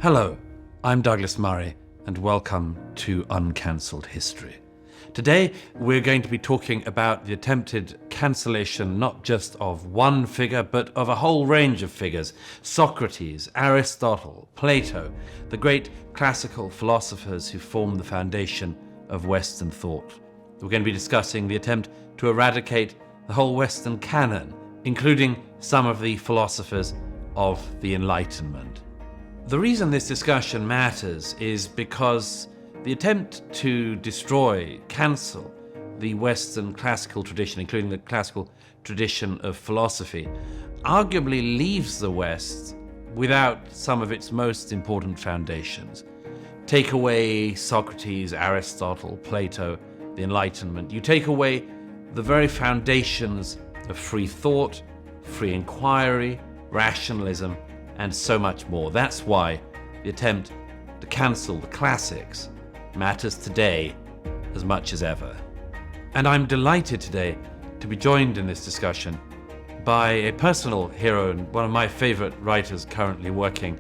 Hello, I'm Douglas Murray, and welcome to Uncancelled History. Today, we're going to be talking about the attempted cancellation not just of one figure, but of a whole range of figures. Socrates, Aristotle, Plato, the great classical philosophers who formed the foundation of Western thought. We're going to be discussing the attempt to eradicate the whole Western canon, including some of the philosophers of the Enlightenment. The reason this discussion matters is because the attempt to destroy, cancel the Western classical tradition, including the classical tradition of philosophy, arguably leaves the West without some of its most important foundations. Take away Socrates, Aristotle, Plato, the Enlightenment. You take away the very foundations of free thought, free inquiry, rationalism, and so much more. That's why the attempt to cancel the classics matters today as much as ever. And I'm delighted today to be joined in this discussion by a personal hero and one of my favorite writers currently working,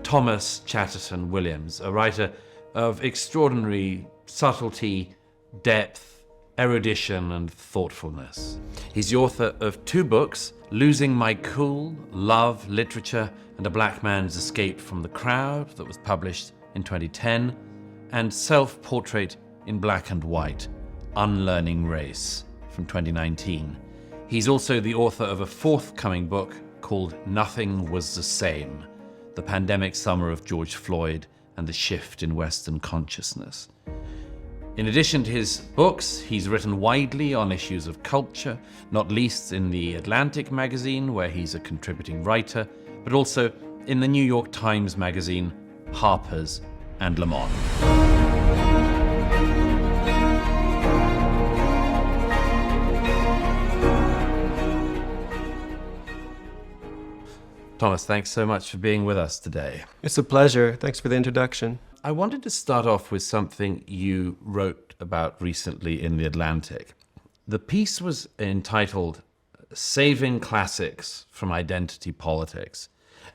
Thomas Chatterton Williams, a writer of extraordinary subtlety, depth, erudition, and thoughtfulness. He's the author of 2 books, Losing My Cool, Love, Literature, and a Black Man's Escape from the Crowd, that was published in 2010, and Self-Portrait in Black and White, Unlearning Race, from 2019. He's also the author of a forthcoming book called Nothing Was the Same, The Pandemic Summer of George Floyd and the Shift in Western Consciousness. In addition to his books, he's written widely on issues of culture, not least in the Atlantic magazine, where he's a contributing writer, but also in the New York Times magazine, Harper's, and Le Monde. Thomas, thanks so much for being with us today. It's a pleasure. Thanks for the introduction. I wanted to start off with something you wrote about recently in The Atlantic. The piece was entitled Saving Classics from Identity Politics,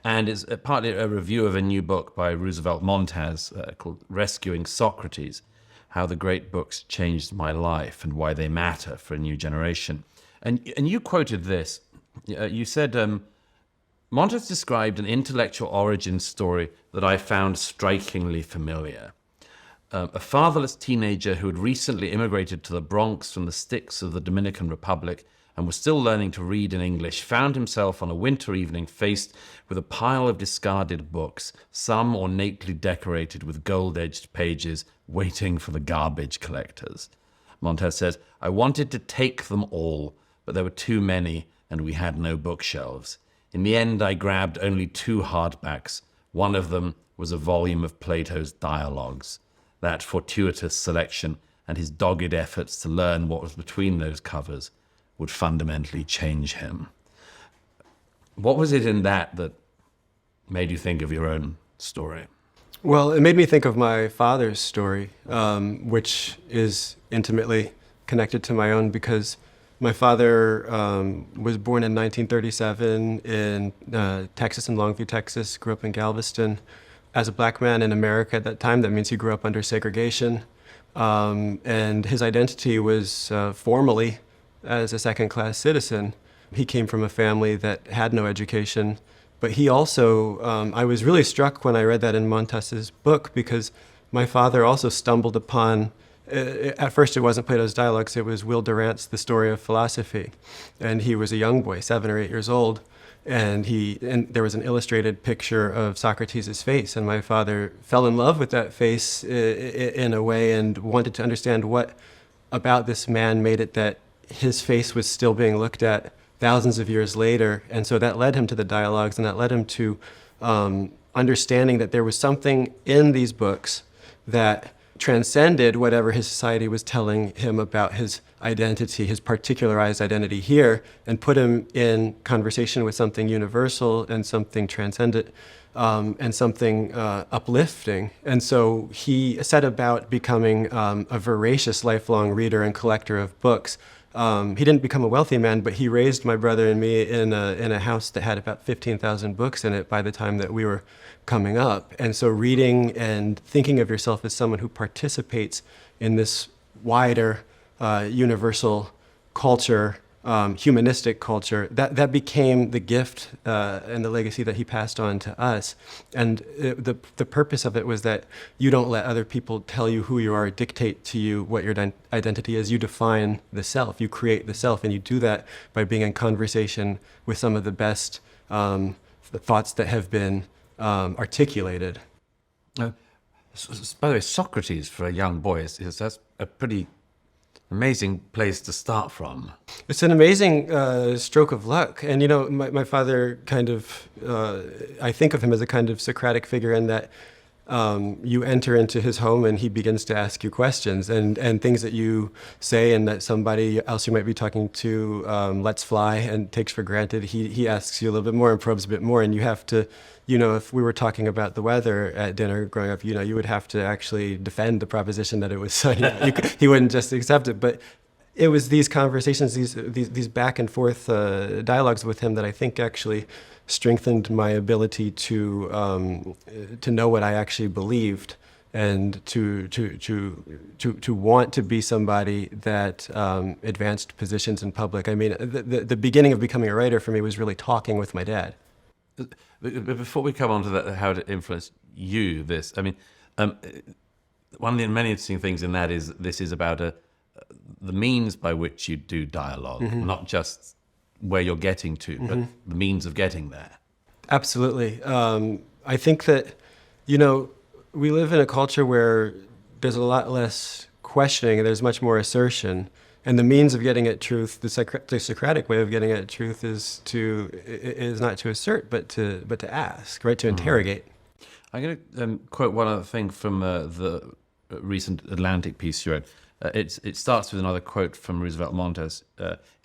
and is partly a review of a new book by Roosevelt Montaz called Rescuing Socrates, How the Great Books Changed My Life and Why They Matter for a New Generation. And you quoted this. You said, Montaz described an intellectual origin story that I found strikingly familiar. A fatherless teenager who had recently immigrated to the Bronx from the sticks of the Dominican Republic and was still learning to read in English found himself on a winter evening faced with a pile of discarded books, some ornately decorated with gold-edged pages, waiting for the garbage collectors. Montaz says, I wanted to take them all, but there were too many and we had no bookshelves. In the end, I grabbed only 2 hardbacks. One of them was a volume of Plato's Dialogues. That fortuitous selection and his dogged efforts to learn what was between those covers would fundamentally change him. What was it in that made you think of your own story? Well, it made me think of my father's story, which is intimately connected to my own because my father was born in 1937 in Texas, in Longview, Texas, grew up in Galveston. As a black man in America at that time, that means he grew up under segregation. And his identity was formally as a second-class citizen. He came from a family that had no education, but he also, I was really struck when I read that in Montaz's book because my father also stumbled upon, at first it wasn't Plato's Dialogues, it was Will Durant's The Story of Philosophy. And he was a young boy, 7 or 8 years old, and there was an illustrated picture of Socrates' face, and my father fell in love with that face in a way and wanted to understand what about this man made it that his face was still being looked at thousands of years later. And so that led him to the Dialogues, and that led him to understanding that there was something in these books that transcended whatever his society was telling him about his identity, his particularized identity here, and put him in conversation with something universal and something transcendent and something uplifting. And so he set about becoming a voracious lifelong reader and collector of books He didn't become a wealthy man, but he raised my brother and me in a house that had about 15,000 books in it by the time that we were coming up. And so reading and thinking of yourself as someone who participates in this wider universal culture, humanistic culture, that became the gift and the legacy that he passed on to us. And the purpose of it was that you don't let other people tell you who you are, dictate to you what your identity is. You define the self, you create the self, and you do that by being in conversation with some of the best thoughts that have been articulated. By the way, Socrates for a young boy that's a pretty amazing place to start from. It's an amazing stroke of luck. And, you know, my father kind of, I think of him as a kind of Socratic figure in that you enter into his home and he begins to ask you questions and things that you say and that somebody else you might be talking to lets fly and takes for granted. He asks you a little bit more and probes a bit more, and you have to, you know, if we were talking about the weather at dinner growing up, you know, you would have to actually defend the proposition that it was sunny. He wouldn't just accept it. But it was these conversations, these back and forth dialogues with him that I think actually strengthened my ability to know what I actually believed and to want to be somebody that advanced positions in public. I mean, the beginning of becoming a writer for me was really talking with my dad. But before we come on to that, how it influenced you, this, I mean, one of the many interesting things in that is this is about the means by which you do dialogue, not just where you're getting to, but the means of getting there. Absolutely. I think that, you know, we live in a culture where there's a lot less questioning and there's much more assertion. And the means of getting at truth, the Socratic way of getting at truth is not to assert, but to ask, right? To interrogate. I'm going to quote one other thing from the recent Atlantic piece you wrote. It starts with another quote from Roosevelt Montes.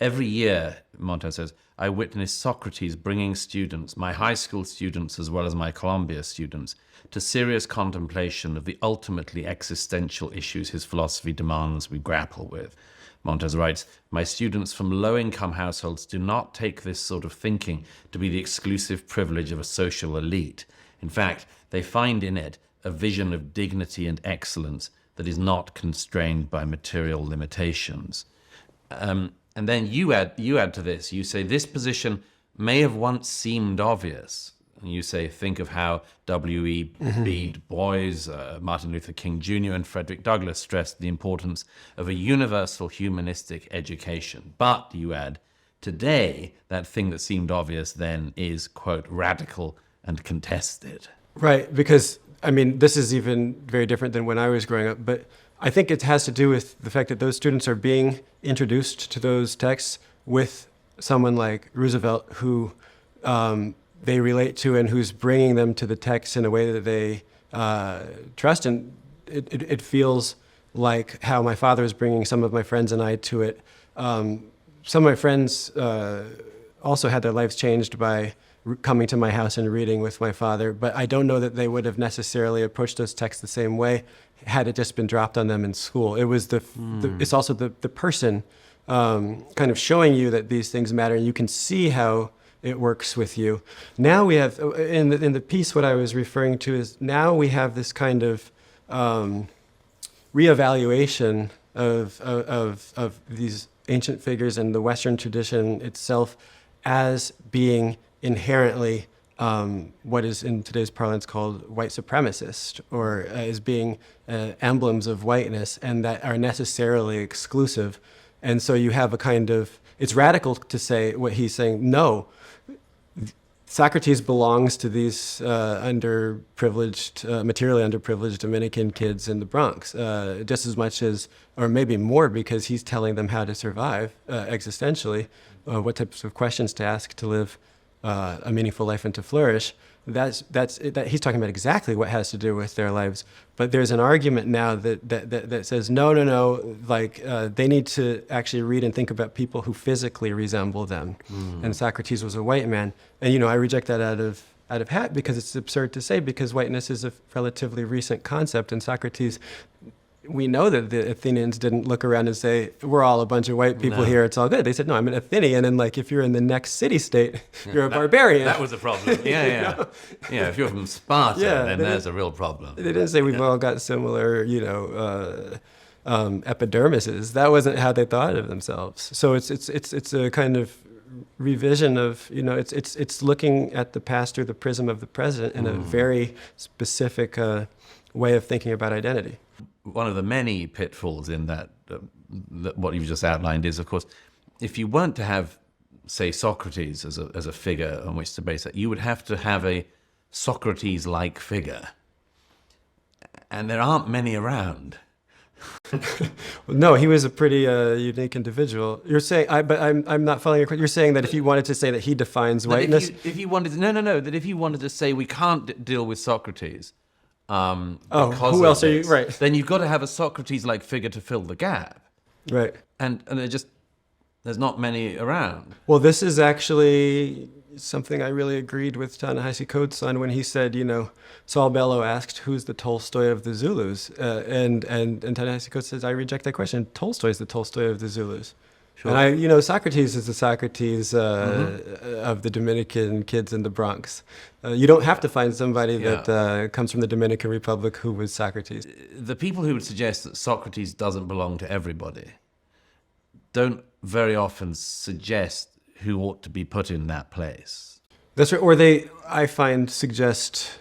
Every year, Montes says, I witness Socrates bringing students, my high school students as well as my Columbia students, to serious contemplation of the ultimately existential issues his philosophy demands we grapple with. Montes writes, my students from low-income households do not take this sort of thinking to be the exclusive privilege of a social elite. In fact, they find in it a vision of dignity and excellence that is not constrained by material limitations. And then you add to this, you say, this position may have once seemed obvious. And you say, think of how W.E.B. Du Bois, Martin Luther King Jr. and Frederick Douglass stressed the importance of a universal humanistic education. But, you add, today, that thing that seemed obvious then is, quote, radical and contested. Right, because, I mean, this is even very different than when I was growing up, but I think it has to do with the fact that those students are being introduced to those texts with someone like Roosevelt who they relate to and who's bringing them to the text in a way that they trust. And it feels like how my father is bringing some of my friends and I to it. Some of my friends also had their lives changed by coming to my house and reading with my father, but I don't know that they would have necessarily approached those texts the same way had it just been dropped on them in school. It was it's also the person kind of showing you that these things matter, and you can see how it works with you. Now we have, in the piece, what I was referring to is now we have this kind of reevaluation of these ancient figures and the Western tradition itself as being inherently what is in today's parlance called white supremacist, or as being emblems of whiteness, and that are necessarily exclusive. And so you have a kind of, it's radical to say what he's saying, no, Socrates belongs to these materially underprivileged Dominican kids in the Bronx, just as much as, or maybe more, because he's telling them how to survive existentially, what types of questions to ask to live a meaningful life and to flourish. He's talking about exactly what has to do with their lives. But there's an argument now that says, no, like they need to actually read and think about people who physically resemble them. And Socrates was a white man. And, I reject that out of hat because it's absurd to say, because whiteness is a relatively recent concept. And Socrates we know that the Athenians didn't look around and say, we're all a bunch of white people here, it's all good. They said, no, I'm an Athenian, and like if you're in the next city-state, you're a barbarian. That was a problem. Yeah. Yeah, if you're from Sparta, then there's a real problem. They didn't say we've all got similar, epidermises. That wasn't how they thought of themselves. So it's a kind of revision of, it's looking at the past through the prism of the present in a very specific way of thinking about identity. One of the many pitfalls in that what you've just outlined is, of course, if you weren't to have, say, Socrates as a figure on which to base it, you would have to have a Socrates-like figure. And there aren't many around. No, he was a pretty unique individual. You're saying, but I'm not following your question. You're saying that if you wanted to say that he defines whiteness, if you wanted, that if you wanted to say we can't deal with Socrates, who else are you? Right. Then you've got to have a Socrates-like figure to fill the gap. Right. And there's not many around. Well, this is actually something I really agreed with Ta-Nehisi Coates on when he said, Saul Bellow asked, who's the Tolstoy of the Zulus? And Ta-Nehisi Coates says, I reject that question. Tolstoy is the Tolstoy of the Zulus. Sure. And Socrates is the Socrates of the Dominican kids in the Bronx. You don't have to find somebody that comes from the Dominican Republic who was Socrates. The people who would suggest that Socrates doesn't belong to everybody don't very often suggest who ought to be put in that place. That's right. Or they, I find, suggest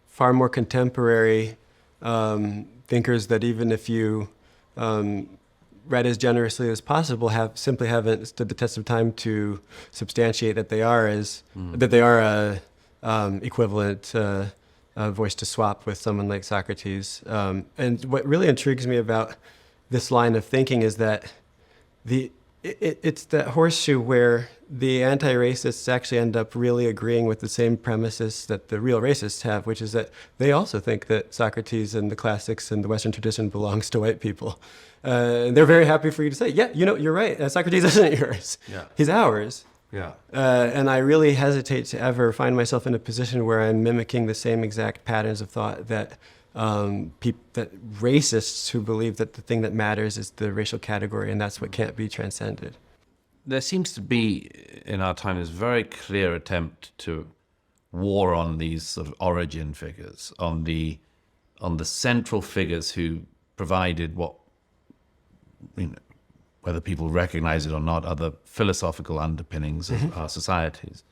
far more contemporary thinkers that even if you read as generously as possible, simply haven't stood the test of time to substantiate that they are equivalent voice to swap with someone like Socrates. And what really intrigues me about this line of thinking is that it's that horseshoe where the anti-racists actually end up really agreeing with the same premises that the real racists have, which is that they also think that Socrates and the classics and the Western tradition belongs to white people. And they're very happy for you to say, you're right, Socrates isn't yours. Yeah. He's ours. Yeah. And I really hesitate to ever find myself in a position where I'm mimicking the same exact patterns of thought that that racists who believe that the thing that matters is the racial category, and that's what can't be transcended. There seems to be, in our time, this very clear attempt to war on these sort of origin figures, on the central figures who provided what, whether people recognize it or not, are the philosophical underpinnings of our societies.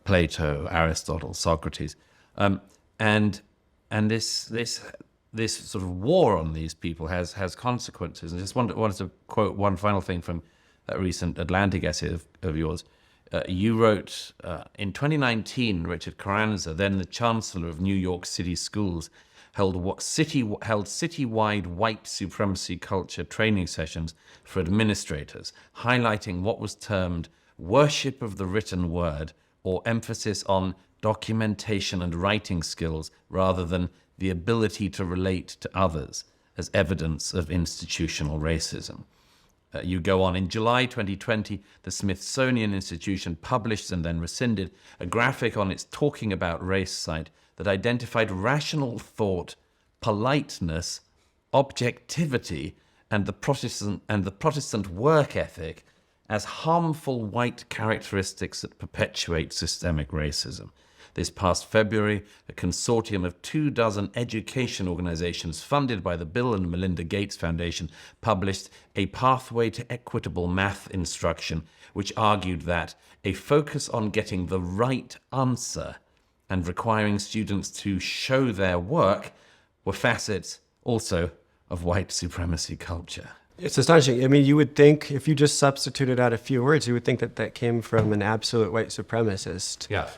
Plato, Aristotle, Socrates, and this sort of war on these people has consequences. And I just wanted to quote one final thing from that recent Atlantic essay of yours. You wrote, in 2019, Richard Carranza, then the Chancellor of New York City Schools, held citywide white supremacy culture training sessions for administrators, highlighting what was termed worship of the written word, or emphasis on documentation and writing skills rather than the ability to relate to others as evidence of institutional racism. You go on, in July 2020, the Smithsonian Institution published and then rescinded a graphic on its Talking About Race site that identified rational thought, politeness, objectivity, and the Protestant work ethic as harmful white characteristics that perpetuate systemic racism. This past February, a consortium of 24 education organizations funded by the Bill and Melinda Gates Foundation published A Pathway to Equitable Math Instruction, which argued that a focus on getting the right answer and requiring students to show their work were facets also of white supremacy culture. It's astonishing. I mean, you would think if you just substituted out a few words, you would think that came from an absolute white supremacist. Yeah.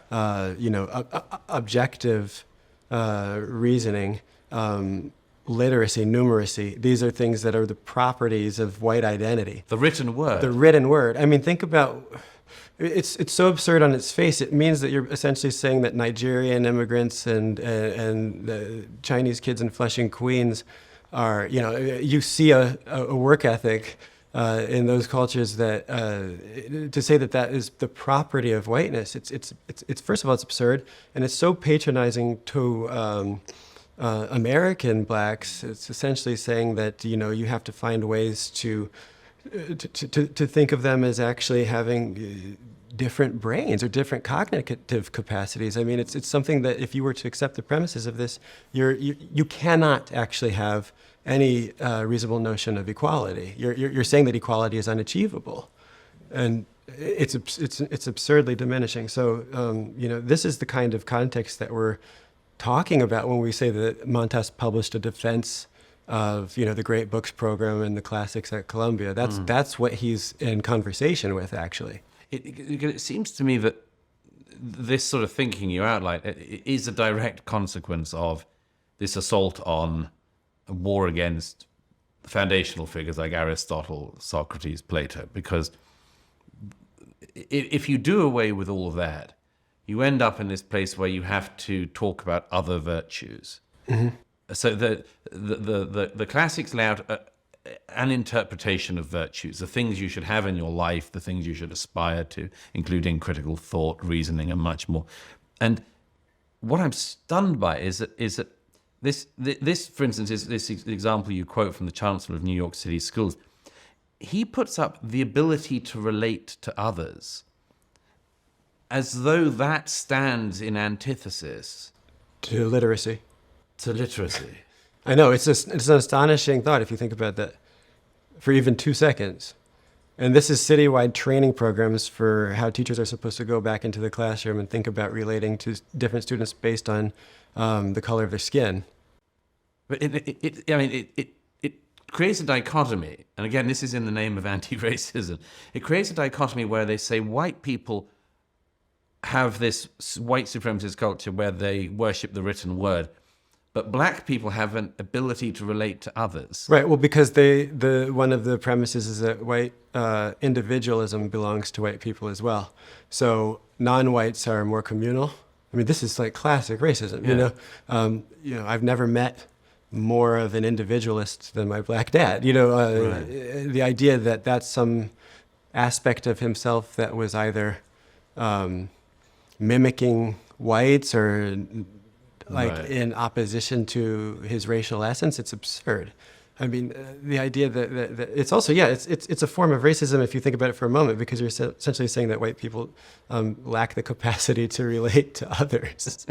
Objective reasoning, literacy, numeracy. These are things that are the properties of white identity. The written word. The written word. I mean, think about. It's so absurd on its face. It means that you're essentially saying that Nigerian immigrants and Chinese kids in Flushing, Queens are, you see a work ethic in those cultures that to say that is the property of whiteness. It's first of all, it's absurd, and it's so patronizing to American blacks, it's essentially saying that, you have to find ways to think of them as actually having different brains or different cognitive capacities. I mean, it's something that if you were to accept the premises of this, you cannot actually have any reasonable notion of equality. You're saying that equality is unachievable, and it's absurdly diminishing. So this is the kind of context that we're talking about when we say that Montas published a defense of the great books program and the classics at Columbia. That's what he's in conversation with, actually. It seems to me that this sort of thinking you outlined is a direct consequence of this assault on a war against foundational figures like Aristotle, Socrates, Plato, because if you do away with all of that, you end up in this place where you have to talk about other virtues. Mm-hmm. So the classics lay out an interpretation of virtues, the things you should have in your life, the things you should aspire to, including critical thought, reasoning, and much more. And what I'm stunned by is that this, for instance, is this example you quote from the Chancellor of New York City Schools. He puts up the ability to relate to others as though that stands in antithesis to literacy. To literacy. I know, it's an astonishing thought if you think about that for even 2 seconds. And this is citywide training programs for how teachers are supposed to go back into the classroom and think about relating to different students based on the color of their skin. But it creates a dichotomy. And again, this is in the name of anti-racism. It creates a dichotomy where they say white people have this white supremacist culture where they worship the written word, but black people have an ability to relate to others. Right. Well, because one of the premises is that white individualism belongs to white people as well. So non-whites are more communal. I mean, this is like classic racism. Yeah. I've never met more of an individualist than my black dad. Right. The idea that that's some aspect of himself that was either mimicking whites or in opposition to his racial essence, it's absurd. I mean, the idea that it's also, it's a form of racism if you think about it for a moment, because you're essentially saying that white people lack the capacity to relate to others.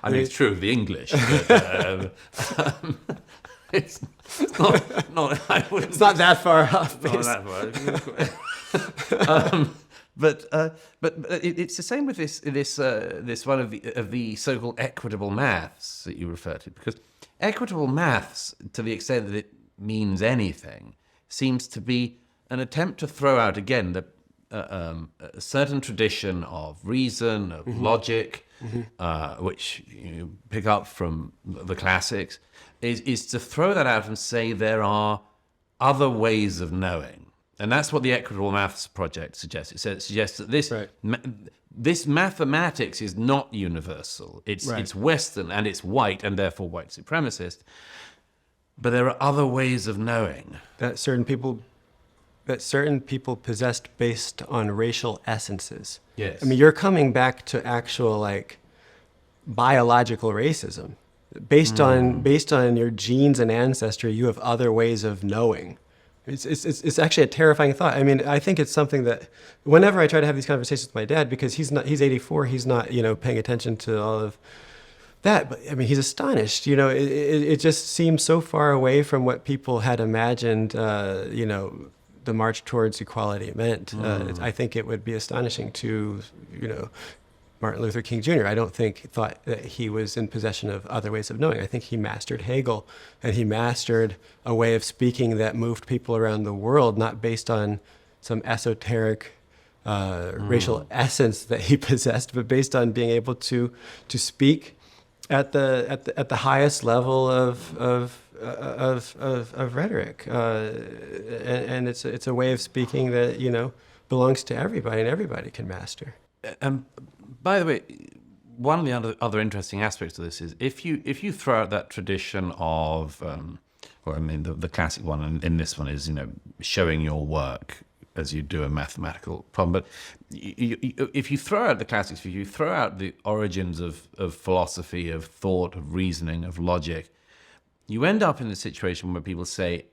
I mean, it's true of the English, but it's not. I wouldn't. It's not that far off. Not that far. But it's the same with this one of the so-called equitable maths that you refer to, because equitable maths, to the extent that it means anything, seems to be an attempt to throw out again a certain tradition of reason, of logic, which you pick up from the classics, is to throw that out and say there are other ways of knowing. And that's what the Equitable Maths Project suggests. It suggests that this mathematics is not universal. It's Western and it's white and therefore white supremacist. But there are other ways of knowing that certain people possessed based on racial essences. Yes. I mean, you're coming back to actual biological racism. Based on your genes and ancestry, you have other ways of knowing. It's actually a terrifying thought. I mean, I think it's something that whenever I try to have these conversations with my dad, because he's 84, he's not, paying attention to all of that. But I mean, he's astonished. It just seems so far away from what people had imagined, the march towards equality meant. I think it would be astonishing to, Martin Luther King Jr. I don't thought that he was in possession of other ways of knowing. I think he mastered Hegel, and he mastered a way of speaking that moved people around the world, not based on some esoteric racial essence that he possessed, but based on being able to speak at the highest level of rhetoric, and it's a way of speaking that belongs to everybody and everybody can master. By the way, one of the other interesting aspects of this is if you throw out that tradition of, the classic one in this one is showing your work as you do a mathematical problem. But if you throw out the classics, if you throw out the origins of philosophy, of thought, of reasoning, of logic, you end up in a situation where people say,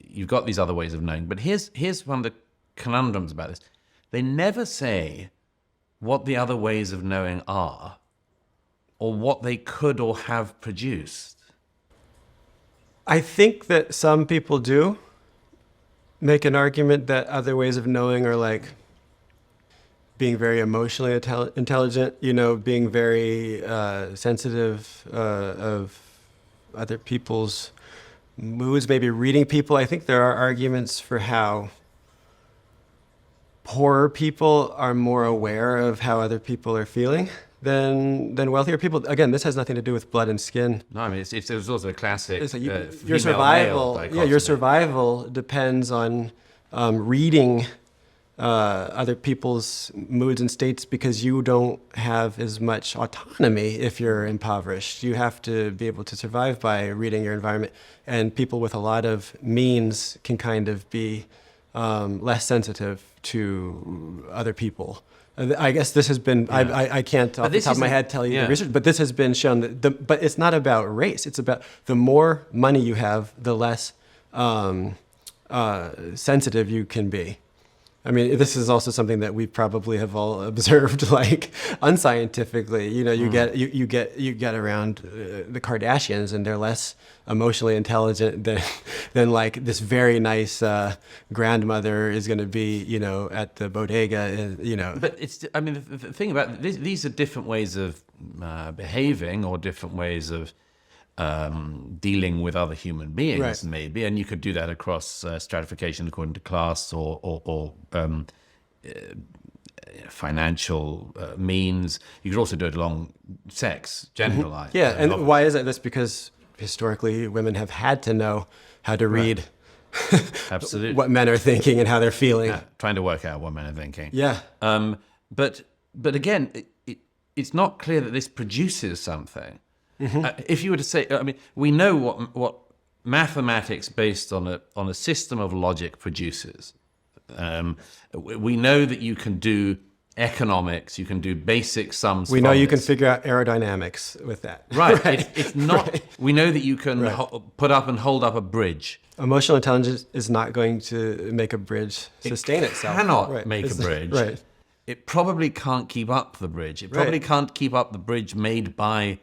you've got these other ways of knowing. But here's one of the conundrums about this. They never say what the other ways of knowing are, or what they could or have produced. I think that some people do make an argument that other ways of knowing are like being very emotionally intelligent, being very sensitive of other people's moods, maybe reading people. I think there are arguments for how poorer people are more aware of how other people are feeling than wealthier people. Again, this has nothing to do with blood and skin. No, I mean, it's also a classic It's like female-male your survival. dichotomy. Your survival depends on reading other people's moods and states, because you don't have as much autonomy if you're impoverished. You have to be able to survive by reading your environment, and people with a lot of means can kind of be less sensitive to other people. I guess this has been, I can't off the top of my head tell you the research, but this has been shown that but it's not about race. It's about the more money you have, the less sensitive you can be. I mean, this is also something that we probably have all observed, like unscientifically. You get around the Kardashians, and they're less emotionally intelligent than like this very nice grandmother is going to be, at the bodega, But the thing about these are different ways of behaving, or different ways of dealing with other human beings, right. Maybe, and you could do that across stratification according to class or financial means. You could also do it along sex, gender lines. Yeah, and why is that? That's because historically women have had to know how to read absolutely what men are thinking and how they're feeling. Trying to work out what men are thinking. Yeah. But again, it's not clear that this produces something. If you were to say, we know what mathematics based on a system of logic produces. We know that you can do economics, you can do basic sums. We know you can figure out aerodynamics with that. Right. It's not. We know that you can put up and hold up a bridge. Emotional intelligence is not going to make a bridge sustain itself. Cannot make a bridge. Right. It probably can't keep up the bridge. It probably can't keep up the bridge made by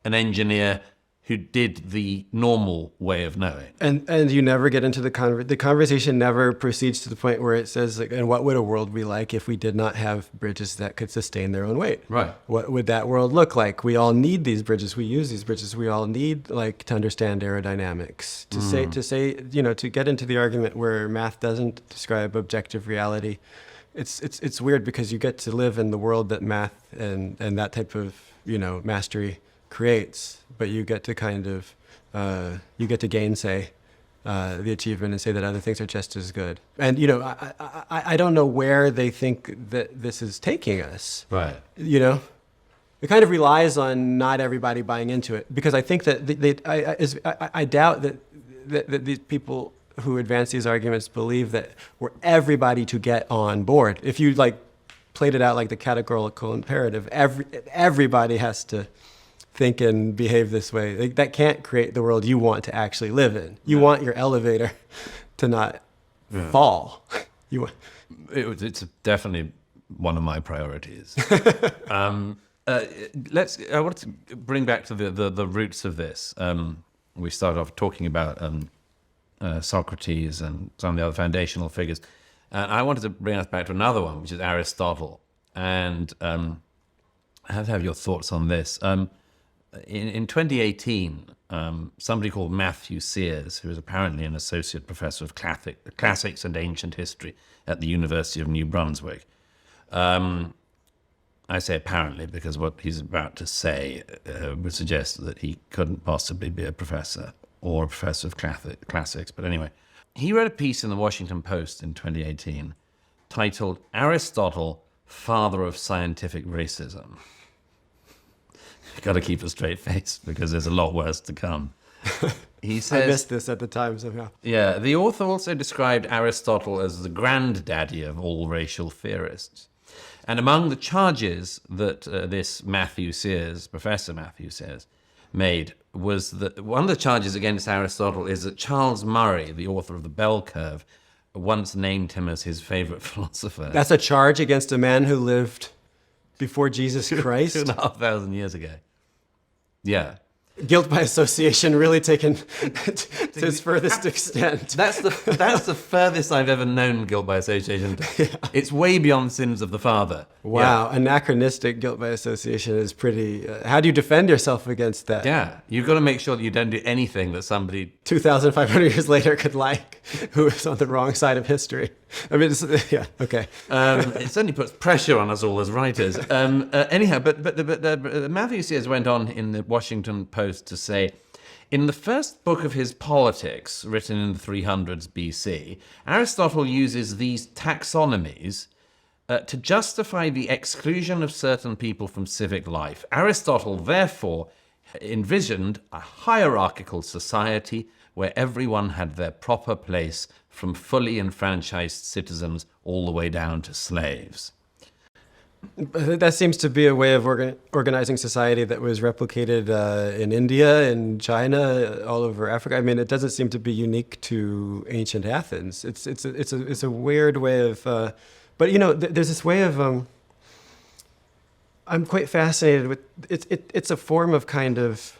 an engineer who did the normal way of knowing. And you never get into the conversation never proceeds to the point where it says, like, and what would a world be like if we did not have bridges that could sustain their own weight? Right. What would that world look like? We all need these bridges. We use these bridges. We all need, like, to understand aerodynamics. To get into the argument where math doesn't describe objective reality. It's weird, because you get to live in the world that math and that type of, mastery creates, but you get to kind of gainsay the achievement and say that other things are just as good. And I don't know where they think that this is taking us. Right. It kind of relies on not everybody buying into it, because I think that I doubt that these people who advance these arguments believe that we're everybody to get on board. If you played it out like the categorical imperative, everybody has to think and behave this way. That can't create the world you want to actually live in. You want your elevator to not fall. It's definitely one of my priorities. I want to bring back to the roots of this. We started off talking about Socrates and some of the other foundational figures. And I wanted to bring us back to another one, which is Aristotle. And I have to have your thoughts on this. In 2018, somebody called Matthew Sears, who is apparently an associate professor of classics and ancient history at the University of New Brunswick. I say apparently because what he's about to say would suggest that he couldn't possibly be a professor or a professor of classics. But anyway, he wrote a piece in the Washington Post in 2018 titled Aristotle, Father of Scientific Racism. You've got to keep a straight face because there's a lot worse to come. He I says, missed this at the time somehow. yeah, the author also described Aristotle as the granddaddy of all racial theorists. And among the charges that this Professor Matthew Sears, made was that one of the charges against Aristotle is that Charles Murray, the author of The Bell Curve, once named him as his favorite philosopher. That's a charge against a man who lived before Jesus Christ? 2,500 years ago. Yeah. Guilt by association really taken to its furthest extent. That's the furthest I've ever known guilt by association. Yeah. It's way beyond sins of the father. Wow, Yeah. Anachronistic guilt by association is pretty... how do you defend yourself against that? Yeah, you've got to make sure that you don't do anything that somebody 2,500 years later could like, who is on the wrong side of history. I mean, yeah, okay. It certainly puts pressure on us all as writers. Anyhow, but Matthew Sears went on in the Washington Post to say, in the first book of his Politics, written in the 300s BC, Aristotle uses these taxonomies to justify the exclusion of certain people from civic life. Aristotle, therefore, envisioned a hierarchical society where everyone had their proper place, from fully enfranchised citizens all the way down to slaves. That seems to be a way of organizing society that was replicated in India, in China, all over Africa. I mean, it doesn't seem to be unique to ancient Athens. It's a weird way of, but you know, there's this way of. I'm quite fascinated with it's a form of kind of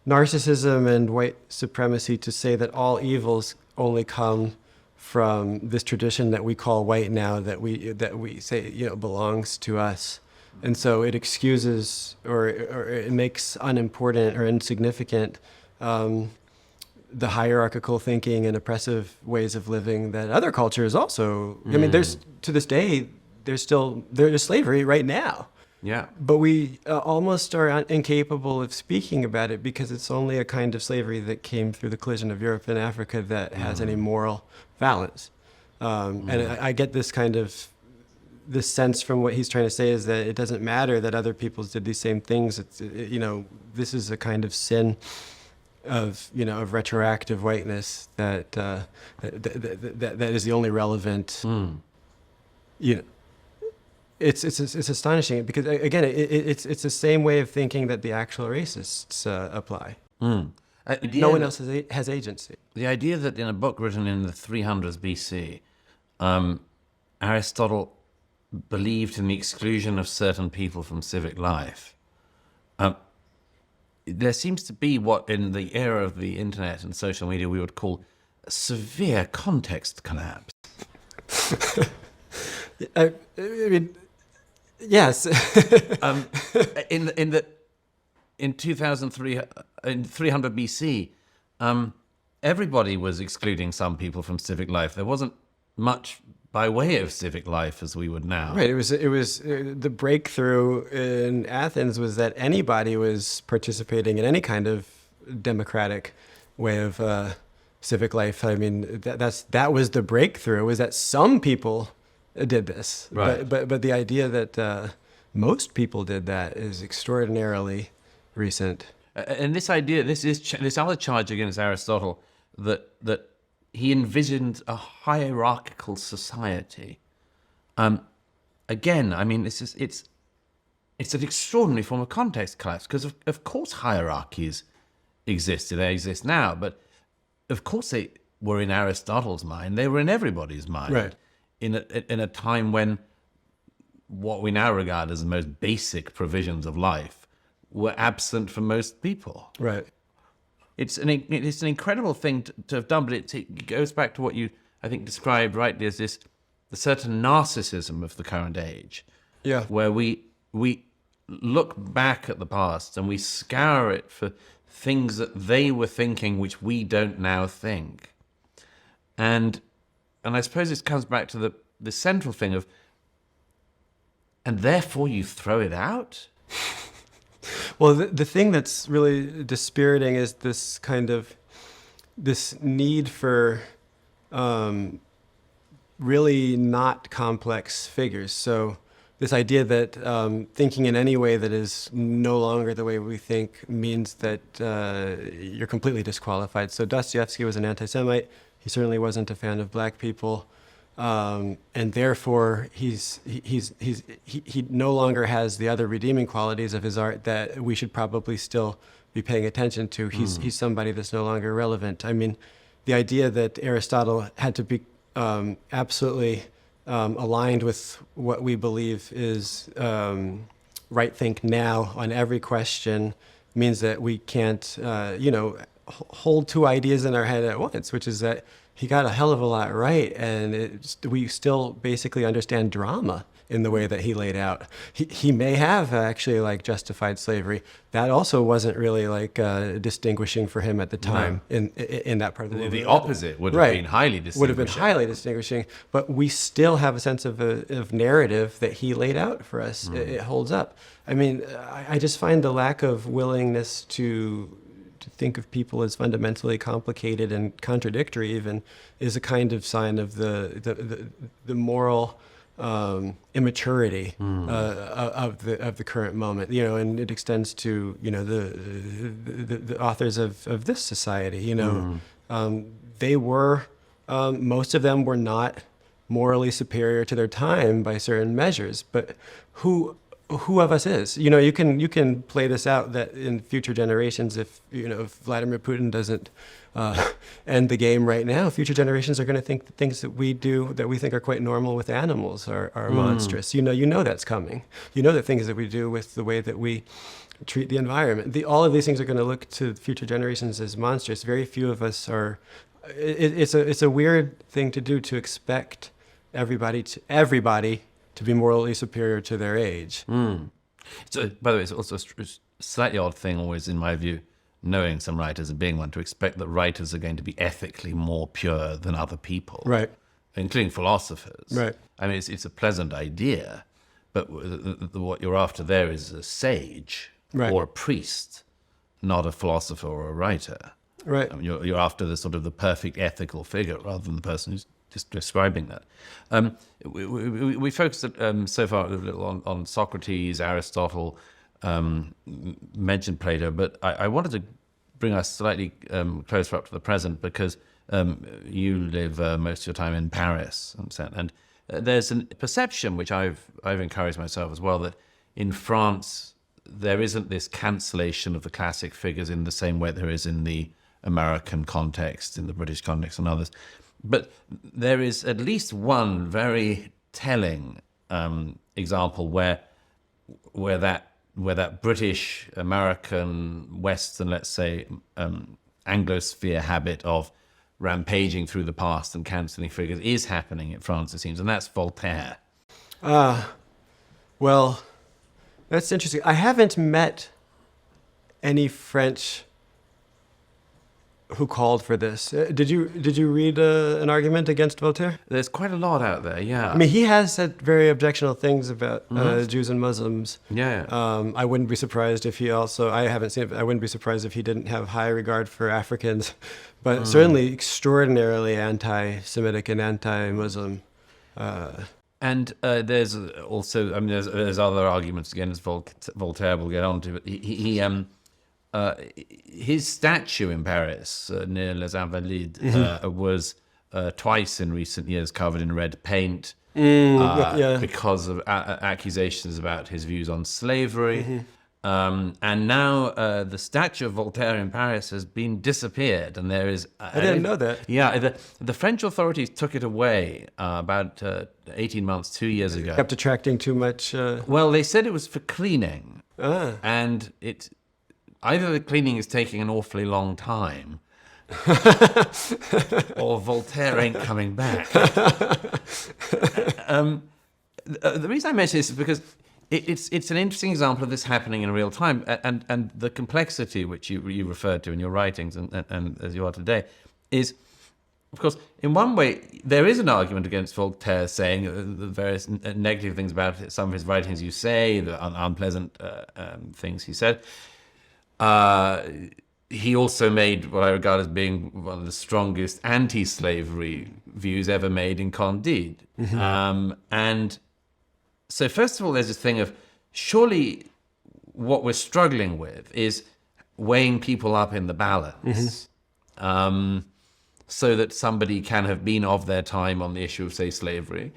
narcissism and white supremacy to say that all evils only come from this tradition that we call white now, that we say, you know, belongs to us. And so it excuses or it makes unimportant or insignificant the hierarchical thinking and oppressive ways of living that other cultures also, I mean, there's, to this day, there's slavery right now. Yeah. But we almost are incapable of speaking about it because it's only a kind of slavery that came through the collision of Europe and Africa that has any moral balance. And I get this sense from what he's trying to say is that it doesn't matter that other peoples did these same things. You know, this is a kind of sin of retroactive whiteness that is the only relevant, you know. It's astonishing because again it's the same way of thinking that the actual racists apply. No one else has agency. The idea that in a book written in the 300s BC, Aristotle believed in the exclusion of certain people from civic life. There seems to be what in the era of the internet and social media we would call a severe context collapse. I mean, yes. In 2003, in 300 BC, everybody was excluding some people from civic life. There wasn't much by way of civic life as we would now. Right. It was the breakthrough in Athens was that anybody was participating in any kind of democratic way of civic life. I mean, that was the breakthrough, was that some people did this. Right. But the idea that most people did that is extraordinarily recent. And this idea, this other charge against Aristotle, that he envisioned a hierarchical society. Again, I mean, it's an extraordinary form of context collapse because of course hierarchies existed. They exist now, but of course they were in Aristotle's mind. They were in everybody's mind. Right. In a time when what we now regard as the most basic provisions of life were absent for most people. Right. It's an incredible thing to have done, but it goes back to what you, I think, described rightly as the certain narcissism of the current age. Yeah. Where we look back at the past and we scour it for things that they were thinking which we don't now think. And I suppose this comes back to the central thing of, and therefore you throw it out? Well, the thing that's really dispiriting is this kind of, this need for really not complex figures. So this idea that thinking in any way that is no longer the way we think means that you're completely disqualified. So Dostoevsky was an anti-Semite. He certainly wasn't a fan of black people, and therefore he no longer has the other redeeming qualities of his art that we should probably still be paying attention to. He's somebody that's no longer relevant. I mean, the idea that Aristotle had to be absolutely aligned with what we believe is right think now on every question means that we can't, hold two ideas in our head at once, which is that he got a hell of a lot right, and we still basically understand drama in the way that he laid out. He may have actually justified slavery. That also wasn't really distinguishing for him at the time in that part of the world. The opposite would have been highly distinguishing. Would have been highly distinguishing, but we still have a sense of narrative that he laid out for us. It holds up. I mean, I just find the lack of willingness to think of people as fundamentally complicated and contradictory even is a kind of sign of the moral immaturity of the current moment, and it extends to the authors of this society. They were most of them were not morally superior to their time by certain measures, but who of us is? You can play this out that in future generations, if Vladimir Putin doesn't end the game right now, future generations are going to think the things that we do that we think are quite normal with animals are monstrous. You know that's coming. You know that things that we do with the way that we treat the environment, all of these things are going to look to future generations as monstrous. Very few of us are. It's a weird thing to do, to expect everybody to be morally superior to their age. So, by the way, it's also a slightly odd thing always, in my view, knowing some writers and being one, to expect that writers are going to be ethically more pure than other people. Right. Including philosophers. Right. I mean, it's a pleasant idea, but what you're after there is a sage or a priest, not a philosopher or a writer. Right. I mean, you're after the sort of the perfect ethical figure rather than the person who's just describing that. We focused so far a little on Socrates, Aristotle, mentioned Plato, but I wanted to bring us slightly closer up to the present because you live most of your time in Paris, and there's a perception which I've encouraged myself as well, that in France there isn't this cancellation of the classic figures in the same way there is in the American context, in the British context, and others. But there is at least one very telling example where that British, American, Western, let's say, Anglosphere habit of rampaging through the past and cancelling figures is happening in France, it seems, and that's Voltaire. Well, that's interesting. I haven't met any French who called for this. Did you read an argument against Voltaire? There's quite a lot out there, yeah. I mean, he has said very objectionable things about Jews and Muslims. Yeah. I wouldn't be surprised if he also, I haven't seen it, but I wouldn't be surprised if he didn't have high regard for Africans, but certainly extraordinarily anti-Semitic and anti-Muslim. And there's also, I mean, there's other arguments against Voltaire we'll get on to, but his statue in Paris near Les Invalides was twice in recent years covered in red paint because of accusations about his views on slavery. And now the statue of Voltaire in Paris has been disappeared, and there is... I didn't know that. Yeah, the French authorities took it away about 18 months, 2 years ago. It kept attracting too much... Well, they said it was for cleaning, and it... Either the cleaning is taking an awfully long time, or Voltaire ain't coming back. The reason I mention this is because it's an interesting example of this happening in real time, and the complexity which you referred to in your writings and as you are today is, of course, in one way, there is an argument against Voltaire saying the various negative things about some of his writings you say, the unpleasant things he said. He also made what I regard as being one of the strongest anti-slavery views ever made in Candide. And So first of all, there's this thing of surely what we're struggling with is weighing people up in the balance, so that somebody can have been of their time on the issue of, say, slavery,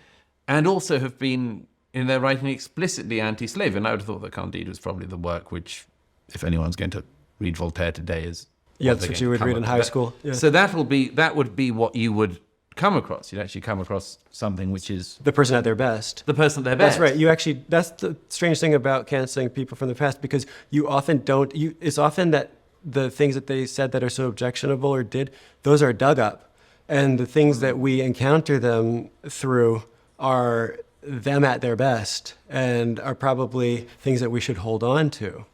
and also have been in their writing explicitly anti-slave. And I would have thought that Candide was probably the work which, if anyone's going to read Voltaire today, is that's what you would read in high school. Yeah. So that would be what you would come across. You'd actually come across something which is the person at their best. The person at their best. That's right. That's the strange thing about canceling people from the past, because you often don't. It's often that the things that they said that are so objectionable or did, those are dug up, and the things that we encounter them through are them at their best and are probably things that we should hold on to.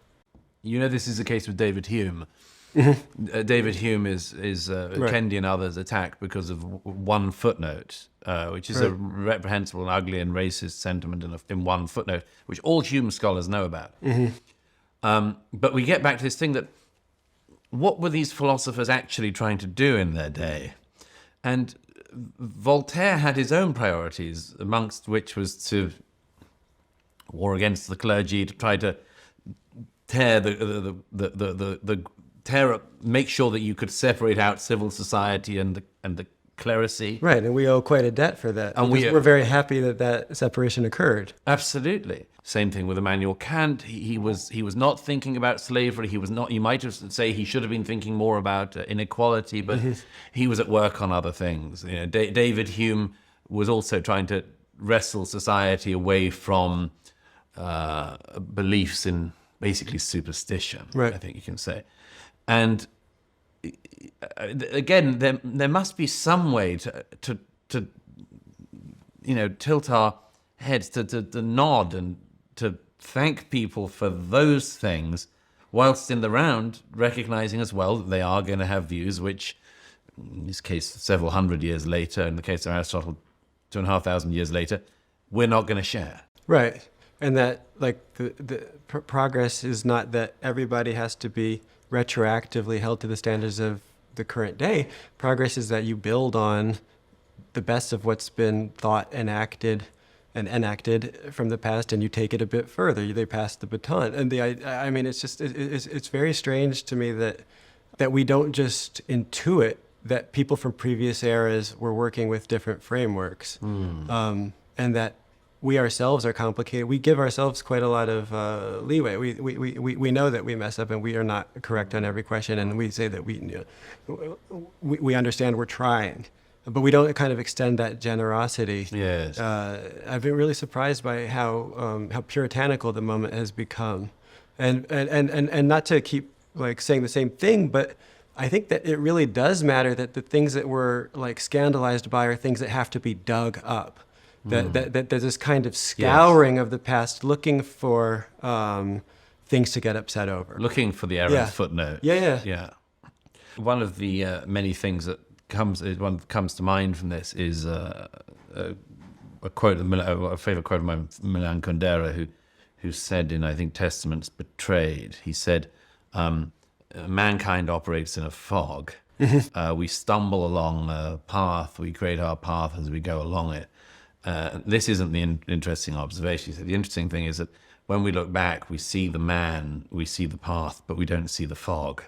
You know, this is the case with David Hume. David Hume is Right. Kendi and others attacked because of one footnote, which is a reprehensible and ugly and racist sentiment in one footnote, which all Hume scholars know about. But we get back to this thing that what were these philosophers actually trying to do in their day? And Voltaire had his own priorities, amongst which was to war against the clergy, to try to tear tear up, make sure that you could separate out civil society and the clerisy. Right, and we owe quite a debt for that. And we're very happy that separation occurred. Absolutely. Same thing with Immanuel Kant. He was not thinking about slavery. He was not. You might have say he should have been thinking more about inequality, but he was at work on other things. You know, David Hume was also trying to wrestle society away from beliefs in basically superstition. Right. I think you can say, and again, there must be some way to tilt our heads, to nod and to thank people for those things, whilst in the round recognizing as well that they are going to have views which, in this case, several hundred years later, in the case of Aristotle, 2,500 years later, we're not going to share. Right, and that the progress is not that everybody has to be retroactively held to the standards of the current day. Progress is that you build on the best of what's been thought and enacted from the past, and you take it a bit further. They pass the baton, and I mean, it's very strange to me that we don't just intuit that people from previous eras were working with different frameworks, and that we ourselves are complicated. We give ourselves quite a lot of leeway. We know that we mess up and we are not correct on every question, and we say that we understand we're trying, but we don't kind of extend that generosity. Yes. I've been really surprised by how puritanical the moment has become, and not to keep saying the same thing, but I think that it really does matter that the things that we're scandalized by are things that have to be dug up. That there's this kind of scouring of the past, looking for things to get upset over. Looking for the errant footnote. Yeah. One of the many things that comes to mind from this is a quote, a favorite quote of mine, Milan Kundera, who said in, I think, Testaments Betrayed, he said, mankind operates in a fog. We stumble along a path, we create our path as we go along it. This isn't the interesting observation. He said the interesting thing is that when we look back, we see the man, we see the path, but we don't see the fog.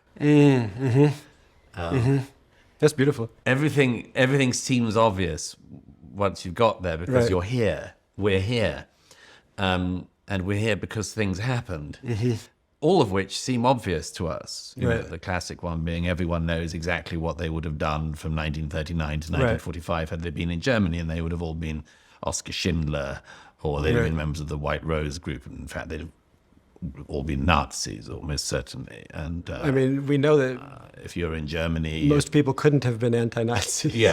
That's beautiful. Everything seems obvious once you've got there, because you're here. We're here, and we're here because things happened. All of which seem obvious to us. You know, the classic one being everyone knows exactly what they would have done from 1939 to 1945 had they been in Germany, and they would have all been Oskar Schindler, or they'd have been members of the White Rose group. In fact, they'd have all been Nazis, almost certainly. And I mean, we know that if you're in Germany, most people couldn't have been anti-Nazi.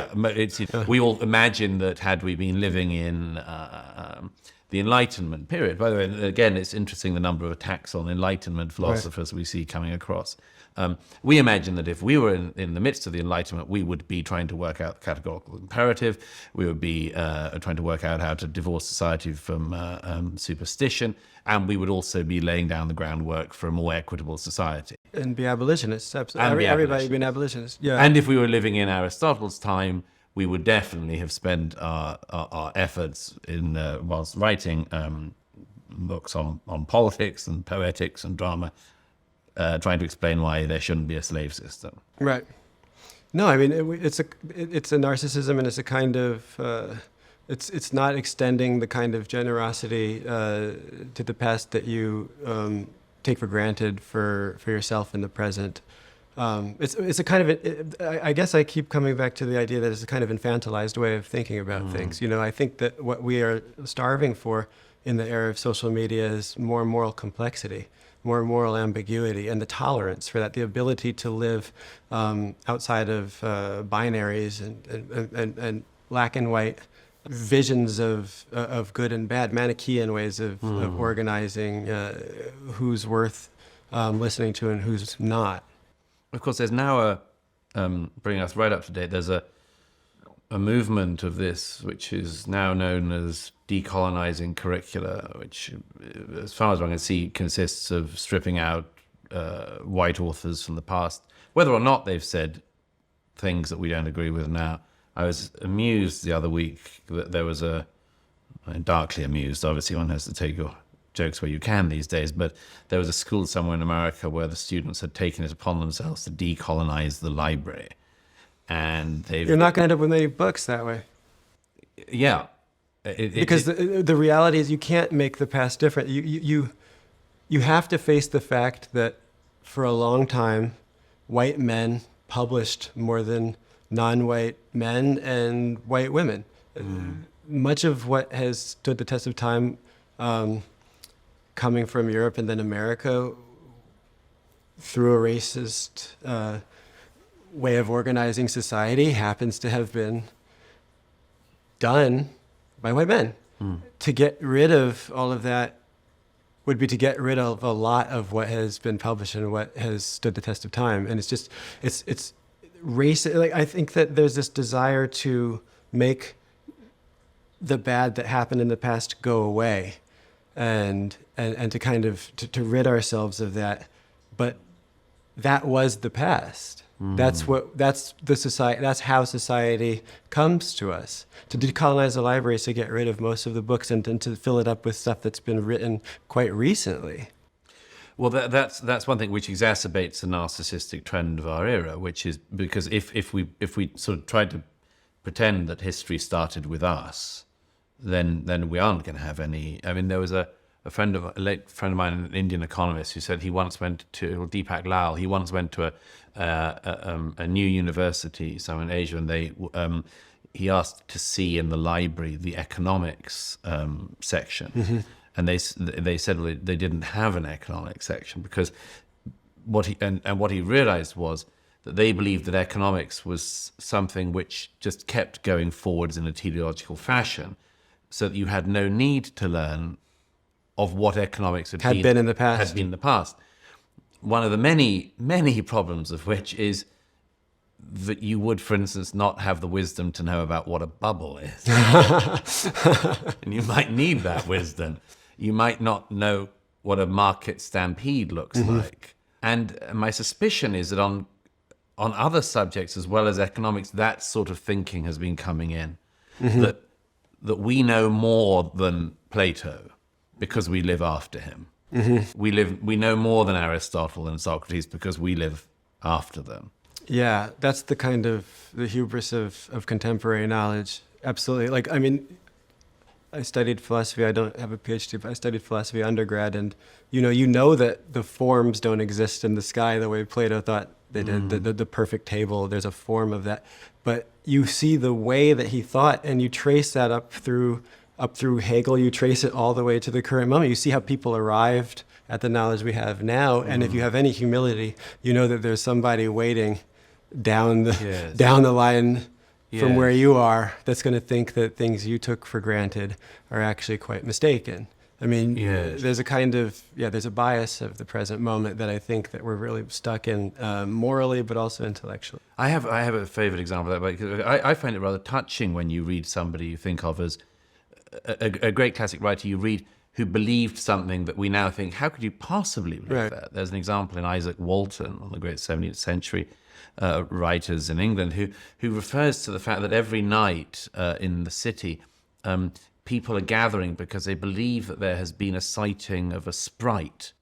We all imagine that had we been living in the Enlightenment period. By the way, again, it's interesting the number of attacks on Enlightenment philosophers we see coming across. We imagine that if we were in the midst of the Enlightenment, we would be trying to work out the categorical imperative. We would be trying to work out how to divorce society from superstition, and we would also be laying down the groundwork for a more equitable society. And be abolitionists. Absolutely. Everybody being abolitionists. Yeah. And if we were living in Aristotle's time, we would definitely have spent our efforts in whilst writing books on politics and poetics and drama, trying to explain why there shouldn't be a slave system. Right. No, I mean it's a narcissism, and it's a kind of it's not extending the kind of generosity to the past that you take for granted for yourself in the present. It's a kind of I guess I keep coming back to the idea that it's a kind of infantilized way of thinking about things. You know, I think that what we are starving for in the era of social media is more moral complexity, more moral ambiguity, and the tolerance for that, the ability to live outside of binaries and black and white visions of good and bad, Manichaean ways of organizing who's worth listening to and who's not. Of course, there's now bringing us right up to date, there's a movement of this, which is now known as decolonizing curricula, which, as far as I can see, consists of stripping out white authors from the past, whether or not they've said things that we don't agree with now. I was amused the other week that there was darkly amused, obviously one has to take your jokes where you can these days, but there was a school somewhere in America where the students had taken it upon themselves to decolonize the library. And you're not going to end up with many books that way. Yeah. Because the reality is you can't make the past different. You have to face the fact that for a long time, white men published more than non-white men and white women. Much of what has stood the test of time coming from Europe and then America through a racist way of organizing society happens to have been done by white men. To get rid of all of that would be to get rid of a lot of what has been published and what has stood the test of time. And it's race. Like, I think that there's this desire to make the bad that happened in the past go away, and to kind of to rid ourselves of that. But that was the past. That's how society comes to us. To decolonize the library is to get rid of most of the books and to fill it up with stuff that's been written quite recently. Well, that's one thing which exacerbates the narcissistic trend of our era, which is because if we sort of tried to pretend that history started with us, then we aren't going to have any. I mean, there was a late friend of mine, an Indian economist, who said he once went to Deepak Lal. He once went to a new university somewhere in Asia, and he asked to see in the library the economics section, and they said they didn't have an economics section because what he realized was that they believed that economics was something which just kept going forwards in a teleological fashion, so that you had no need to learn of what economics had been in the past. One of the many, many problems of which is that you would, for instance, not have the wisdom to know about what a bubble is. And you might need that wisdom. You might not know what a market stampede looks like. And my suspicion is that on other subjects as well as economics, that sort of thinking has been coming in. That we know more than Plato because we live after him. We know more than Aristotle and Socrates because we live after them. Yeah, that's the kind of the hubris of contemporary knowledge. Absolutely. Like, I mean, I studied philosophy. I don't have a PhD, but I studied philosophy undergrad, and you know that the forms don't exist in the sky the way Plato thought they did. The perfect table, there's a form of that, but you see the way that he thought, and you trace that up through Hegel. You trace it all the way to the current moment. You see how people arrived at the knowledge we have now, and if you have any humility, you know that there's somebody waiting down the line from where you are that's going to think that things you took for granted are actually quite mistaken. I mean, there's a kind of, there's a bias of the present moment that I think that we're really stuck in morally, but also intellectually. I have a favorite example of that, because I find it rather touching when you read somebody you think of as a great classic writer. You read who believed something that we now think, how could you possibly believe that? There's an example in Isaac Walton, one of the great 17th century writers in England, who refers to the fact that every night in the city, people are gathering because they believe that there has been a sighting of a sprite.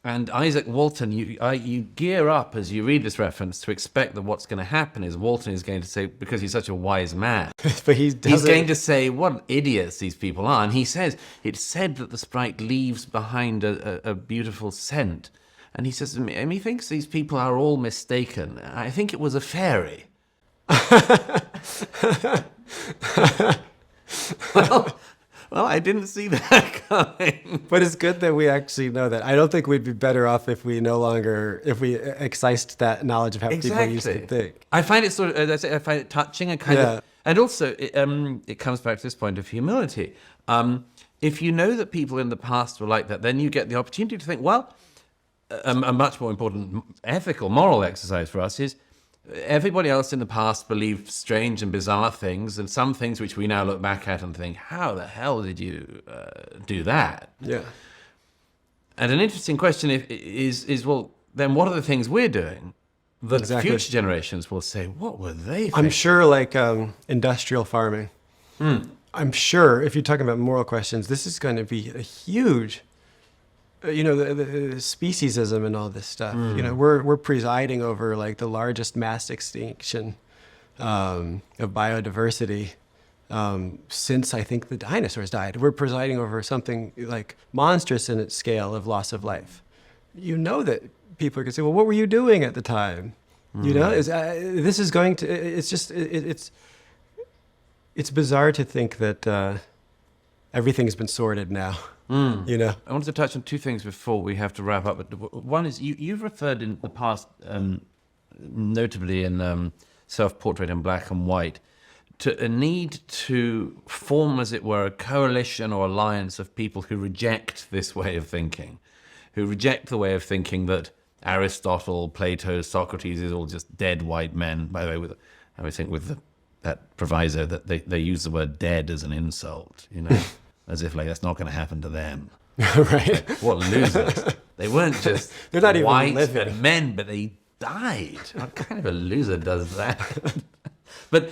And Isaac Walton, you gear up as you read this reference to expect that what's going to happen is Walton is going to say, because he's such a wise man, but he's going to say, what idiots these people are. And he says, it's said that the sprite leaves behind a beautiful scent. And he says, and he thinks these people are all mistaken. I think it was a fairy. Well, I didn't see that coming. But it's good that we actually know that. I don't think we'd be better off if we excised that knowledge of how people used to think. I find it I find it touching and and also it comes back to this point of humility. If you know that people in the past were like that, then you get the opportunity to think, well, a much more important ethical, moral exercise for us is everybody else in the past believed strange and bizarre things, and some things which we now look back at and think, how the hell did you do that? Yeah. And an interesting question is, well, then what are the things we're doing that future generations will say, what were they thinking? I'm sure like industrial farming. I'm sure if you're talking about moral questions, this is going to be a huge... the speciesism and all this stuff. We're presiding over like the largest mass extinction of biodiversity since I think the dinosaurs died. We're presiding over something like monstrous in its scale of loss of life. You know that people are going to say, "Well, what were you doing at the time?" This is going to. It's bizarre to think that everything's been sorted now. I wanted to touch on two things before we have to wrap up. One is you've referred in the past, notably in Self-Portrait in Black and White, to a need to form, as it were, a coalition or alliance of people who reject this way of thinking, who reject the way of thinking that Aristotle, Plato, Socrates is all just dead white men. By the way, that proviso that they use the word dead as an insult, as if like that's not going to happen to them. Right. Like, what losers. They weren't just They're not white even living. men, but they died. What kind of a loser does that? But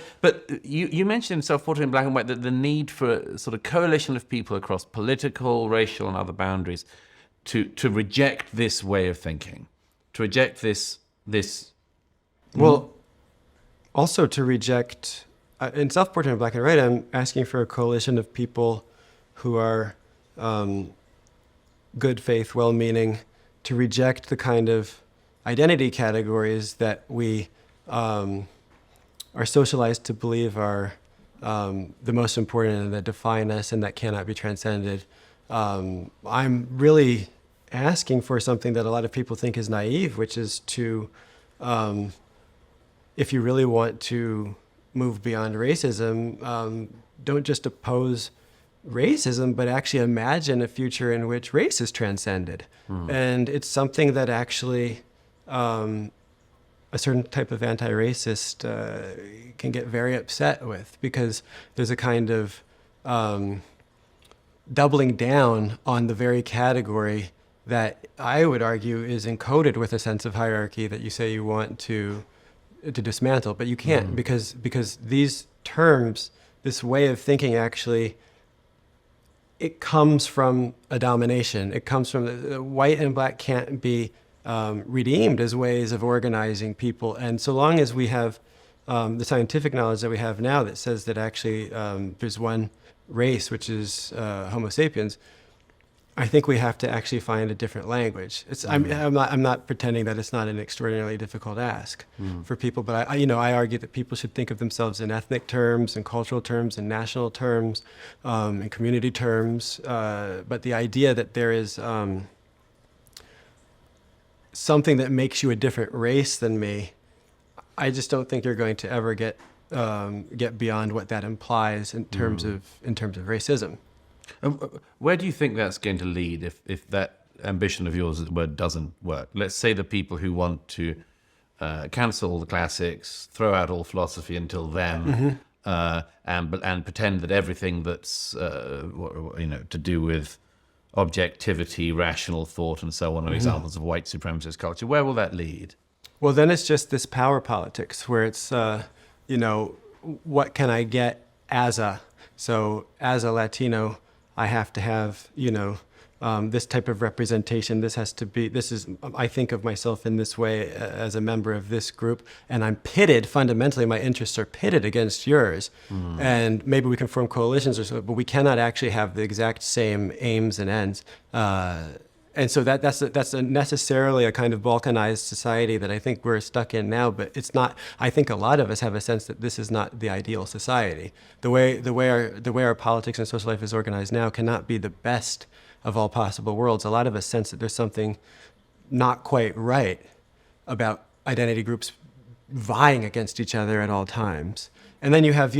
you mentioned in Self-Portrait in Black and White that the need for a sort of coalition of people across political, racial, and other boundaries to reject this way of thinking, to reject this. Well, also to reject. In Self-Portrait in Black and White, I'm asking for a coalition of people who are good faith, well-meaning, to reject the kind of identity categories that we are socialized to believe are the most important and that define us and that cannot be transcended. I'm really asking for something that a lot of people think is naive, which is to, if you really want to move beyond racism, don't just oppose racism, but actually imagine a future in which race is transcended. And it's something that actually a certain type of anti-racist can get very upset with, because there's a kind of doubling down on the very category that I would argue is encoded with a sense of hierarchy that you say you want to dismantle, but you can't, because these terms, this way of thinking actually, it comes from a domination. It comes from the white and black can't be redeemed as ways of organizing people. And so long as we have the scientific knowledge that we have now that says that actually there's one race, which is Homo sapiens, I think we have to actually find a different language. I'm not pretending that it's not an extraordinarily difficult ask for people, but I argue that people should think of themselves in ethnic terms and cultural terms and national terms and community terms. But the idea that there is something that makes you a different race than me, I just don't think you're going to ever get beyond what that implies in terms of racism. Where do you think that's going to lead if that ambition of yours, as it were, doesn't work? Let's say the people who want to cancel the classics, throw out all philosophy until then, and pretend that everything that's to do with objectivity, rational thought, and so on are examples of white supremacist culture. Where will that lead? Well, then it's just this power politics where it's, what can I get as a Latino, I have to have, this type of representation. I think of myself in this way as a member of this group, and I'm pitted, fundamentally, my interests are pitted against yours. And maybe we can form coalitions or so, but we cannot actually have the exact same aims and ends. And so that's necessarily a kind of balkanized society that I think we're stuck in now, but it's not. I think a lot of us have a sense that this is not the ideal society. The way our politics and social life is organized now cannot be the best of all possible worlds. A lot of us sense that there's something not quite right about identity groups vying against each other at all times. And then you have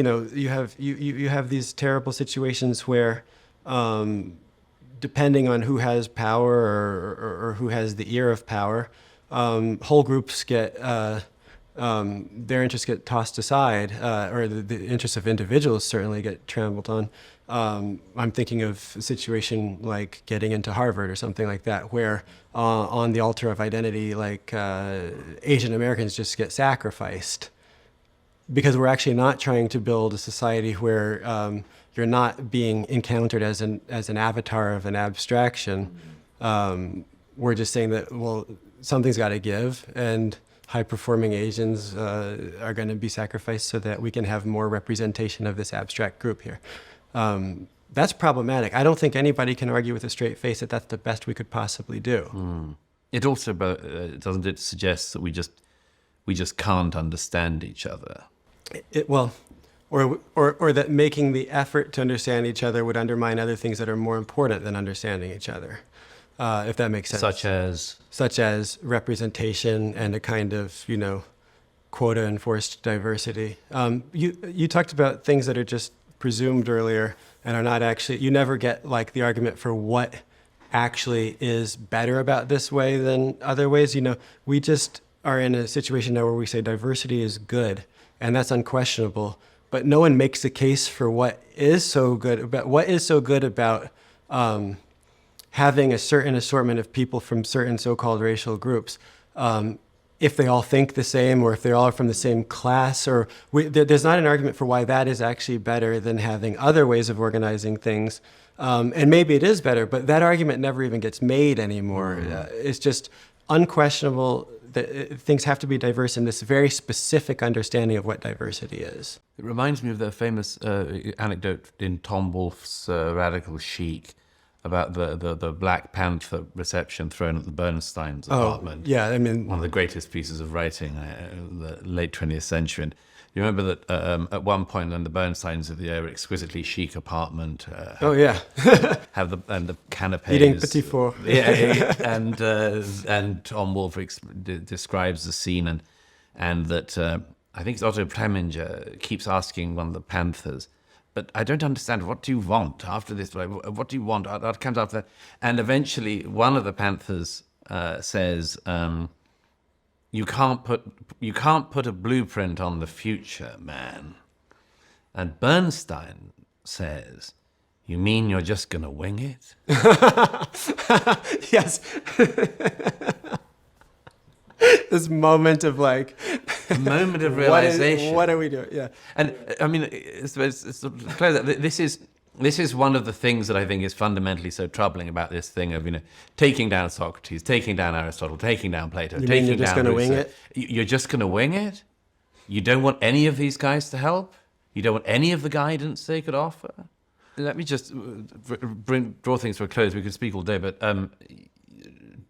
these terrible situations where, depending on who has power or who has the ear of power, whole groups get their interests get tossed aside, or the interests of individuals certainly get trampled on. I'm thinking of a situation like getting into Harvard or something like that, where on the altar of identity, like Asian Americans just get sacrificed, because we're actually not trying to build a society where you're not being encountered as an avatar of an abstraction. We're just saying that, well, something's got to give, and high-performing Asians are going to be sacrificed so that we can have more representation of this abstract group here. That's problematic. I don't think anybody can argue with a straight face that that's the best we could possibly do. It also, doesn't it suggest that we just can't understand each other? Or that making the effort to understand each other would undermine other things that are more important than understanding each other, if that makes sense. Such as representation and a kind of, quota-enforced diversity. You talked about things that are just presumed earlier and are not actually, you never get like the argument for what actually is better about this way than other ways. We just are in a situation now where we say diversity is good, and that's unquestionable. But no one makes a case for what is so good about having a certain assortment of people from certain so-called racial groups, if they all think the same, or if they're all from the same class, or there's not an argument for why that is actually better than having other ways of organizing things. And maybe it is better, but that argument never even gets made anymore. It's just unquestionable that things have to be diverse in this very specific understanding of what diversity is. It reminds me of the famous anecdote in Tom Wolfe's Radical Chic about the Black Panther reception thrown at the Bernstein's apartment. Yeah, I mean, one of the greatest pieces of writing in the late 20th century. And you remember that at one point, when the Bernsteins of the exquisitely chic apartment have the canapes, eating petit four. and Tom Wolfe describes the scene, and that I think it's Otto Preminger keeps asking one of the Panthers, but I don't understand, what do you want after this? What do you want? What comes after that? And eventually one of the Panthers says, you can't put a blueprint on the future, man. And Bernstein says, you mean you're just going to wing it? Yes. This moment of a moment of realization. What are we doing? Yeah. And I mean, it's clear that this is one of the things that I think is fundamentally so troubling about this thing of, taking down Socrates, taking down Aristotle, taking down Plato, you mean you're just going to wing it? You're just going to wing it? You don't want any of these guys to help? You don't want any of the guidance they could offer? Let me just draw things to a close. We could speak all day, but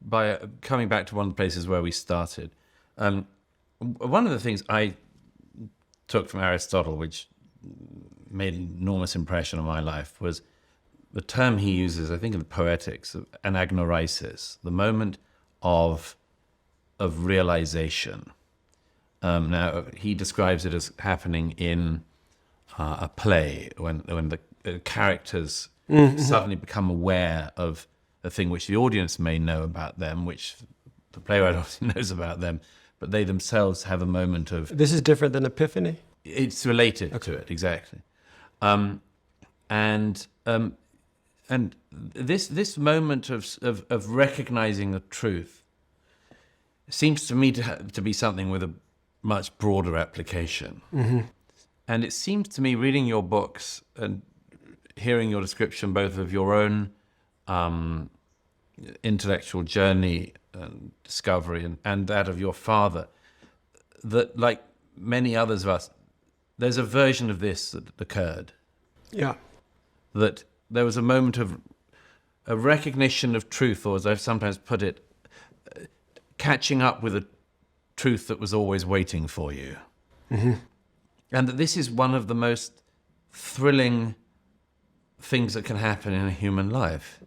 by coming back to one of the places where we started, one of the things I took from Aristotle, which made an enormous impression on my life, was the term he uses, I think, in the Poetics, of anagnorisis, the moment of realization. Now, he describes it as happening in a play when the characters suddenly become aware of a thing which the audience may know about them, which the playwright obviously knows about them, but they themselves have a moment of... This is different than epiphany? It's related to it, exactly. And this moment of recognizing the truth seems to me to be something with a much broader application. Mm-hmm. And it seems to me, reading your books and hearing your description both of your own intellectual journey and discovery and that of your father, that like many others of us, there's a version of this that occurred. Yeah. That there was a moment of a recognition of truth, or as I've sometimes put it, catching up with a truth that was always waiting for you. Mm-hmm. And that this is one of the most thrilling things that can happen in a human life.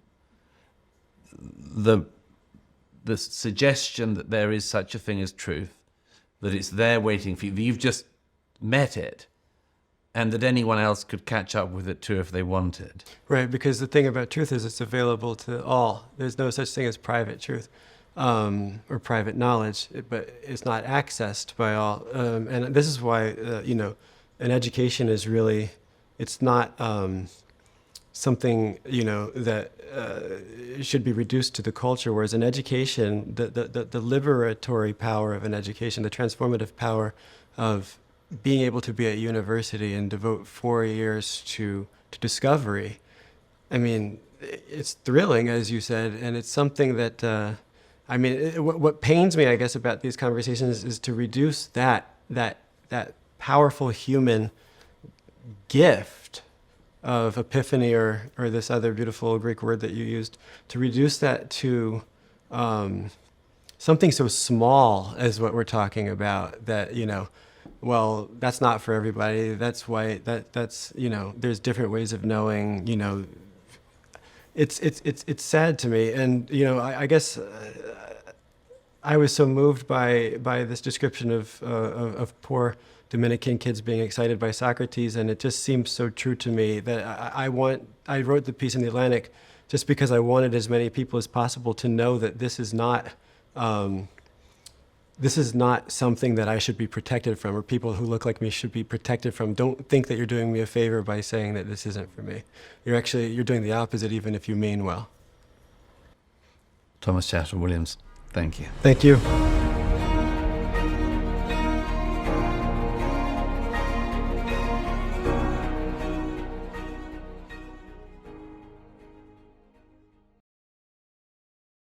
The suggestion that there is such a thing as truth, that it's there waiting for you, that you've just met it, and that anyone else could catch up with it too if they wanted. Right, because the thing about truth is it's available to all. There's no such thing as private truth or private knowledge, but it's not accessed by all. And this is why, an education is really, it's not something, that should be reduced to the culture, whereas an education, the liberatory power of an education, the transformative power of being able to be at university and devote 4 years to discovery. I mean, it's thrilling, as you said, and it's something that, what pains me, I guess, about these conversations is to reduce that powerful human gift of epiphany or this other beautiful Greek word that you used, to reduce that to something so small as what we're talking about, that, well, that's not for everybody. That's why that's there's different ways of knowing. It's sad to me, and I guess I was so moved by this description of poor Dominican kids being excited by Socrates, and it just seems so true to me that I wrote the piece in the Atlantic just because I wanted as many people as possible to know that this is not something that I should be protected from, or people who look like me should be protected from. Don't think that you're doing me a favor by saying that this isn't for me. You're doing the opposite, even if you mean well. Thomas Chatterton Williams, thank you. Thank you.